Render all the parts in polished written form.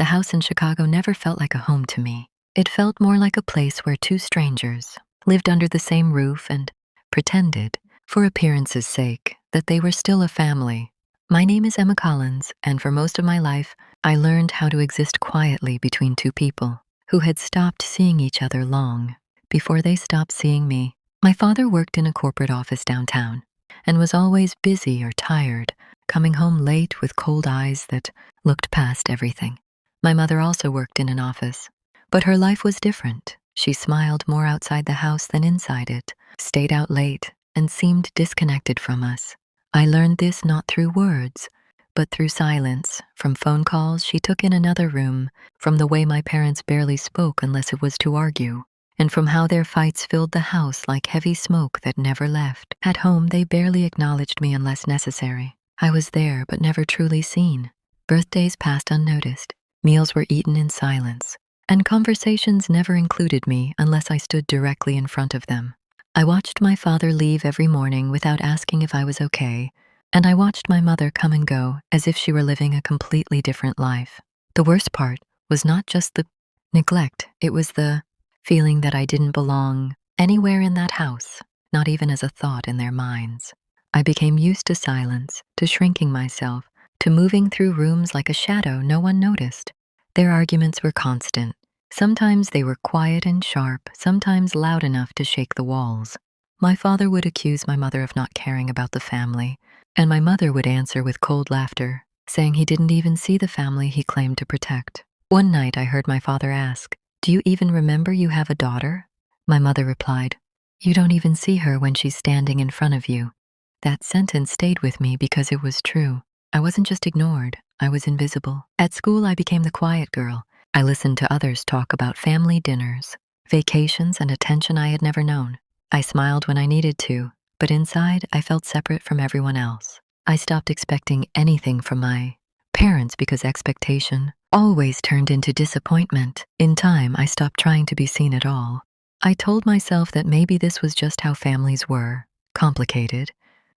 the house in Chicago never felt like a home to me. It felt more like a place where two strangers lived under the same roof and pretended, for appearance's sake, that they were still a family. My name is Emma Collins, and for most of my life, I learned how to exist quietly between two people who had stopped seeing each other long before they stopped seeing me. My father worked in a corporate office downtown and was always busy or tired, coming home late with cold eyes that looked past everything. My mother also worked in an office, but her life was different. She smiled more outside the house than inside it, stayed out late, and seemed disconnected from us. I learned this not through words, but through silence, from phone calls she took in another room, from the way my parents barely spoke unless it was to argue, and from how their fights filled the house like heavy smoke that never left. At home, they barely acknowledged me unless necessary. I was there, but never truly seen. Birthdays passed unnoticed. Meals were eaten in silence, and conversations never included me unless I stood directly in front of them. I watched my father leave every morning without asking if I was okay, and I watched my mother come and go as if she were living a completely different life. The worst part was not just the neglect, it was the feeling that I didn't belong anywhere in that house, not even as a thought in their minds. I became used to silence, to shrinking myself, to moving through rooms like a shadow no one noticed. Their arguments were constant. Sometimes they were quiet and sharp, sometimes loud enough to shake the walls. My father would accuse my mother of not caring about the family, and my mother would answer with cold laughter, saying he didn't even see the family he claimed to protect. One night I heard my father ask, "Do you even remember you have a daughter?" My mother replied, "You don't even see her when she's standing in front of you." That sentence stayed with me because it was true. I wasn't just ignored, I was invisible. At school, I became the quiet girl. I listened to others talk about family dinners, vacations, and attention I had never known. I smiled when I needed to, but inside, I felt separate from everyone else. I stopped expecting anything from my parents because expectation always turned into disappointment. In time, I stopped trying to be seen at all. I told myself that maybe this was just how families were, complicated,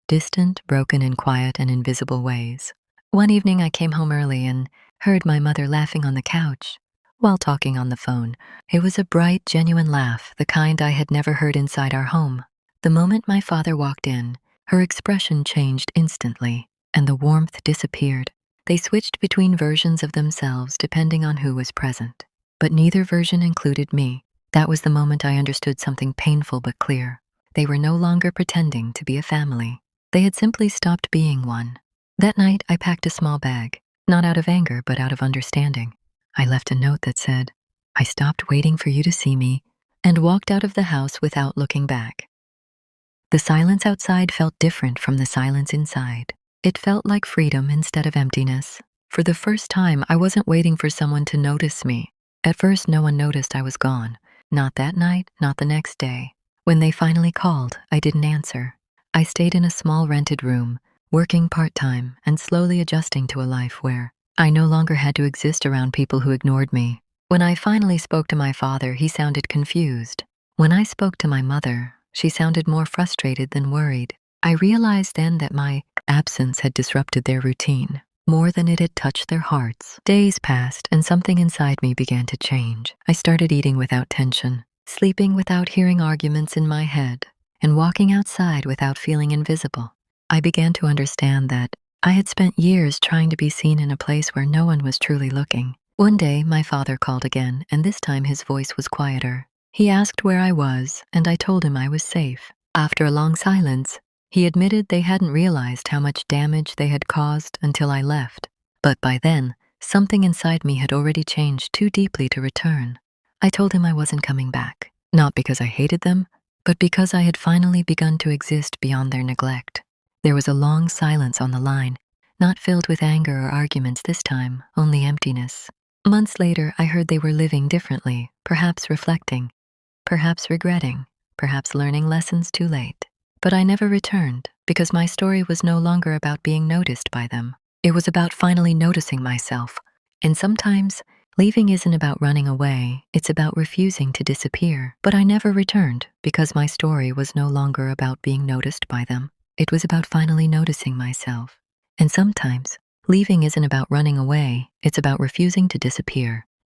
distant, broken in quiet and invisible ways. One evening I came home early and heard my mother laughing on the couch while talking on the phone. It was a bright, genuine laugh, the kind I had never heard inside our home. The moment my father walked in, her expression changed instantly, and the warmth disappeared. They switched between versions of themselves depending on who was present, but neither version included me. That was the moment I understood something painful but clear. They were no longer pretending to be a family. They had simply stopped being one. That night, I packed a small bag, not out of anger, but out of understanding. I left a note that said, "I stopped waiting for you to see me," and walked out of the house without looking back. The silence outside felt different from the silence inside. It felt like freedom instead of emptiness. For the first time, I wasn't waiting for someone to notice me. At first, no one noticed I was gone. Not that night, not the next day. When they finally called, I didn't answer. I stayed in a small rented room, working part-time and slowly adjusting to a life where I no longer had to exist around people who ignored me. When I finally spoke to my father, he sounded confused. When I spoke to my mother, she sounded more frustrated than worried. I realized then that my absence had disrupted their routine, more than it had touched their hearts. Days passed, and something inside me began to change. I started eating without tension, sleeping without hearing arguments in my head, and walking outside without feeling invisible. I began to understand that I had spent years trying to be seen in a place where no one was truly looking. One day, my father called again, and this time his voice was quieter. He asked where I was, and I told him I was safe. After a long silence, he admitted they hadn't realized how much damage they had caused until I left. But by then, something inside me had already changed too deeply to return. I told him I wasn't coming back, not because I hated them, but because I had finally begun to exist beyond their neglect. There was a long silence on the line, not filled with anger or arguments this time, only emptiness. Months later, I heard they were living differently, perhaps reflecting, perhaps regretting, perhaps learning lessons too late. But I never returned, because my story was no longer about being noticed by them. It was about finally noticing myself. And sometimes, leaving isn't about running away, it's about refusing to disappear. But I never returned, because my story was no longer about being noticed by them. It was about finally noticing myself. And sometimes, Leaving isn't about running away, it's about refusing to disappear.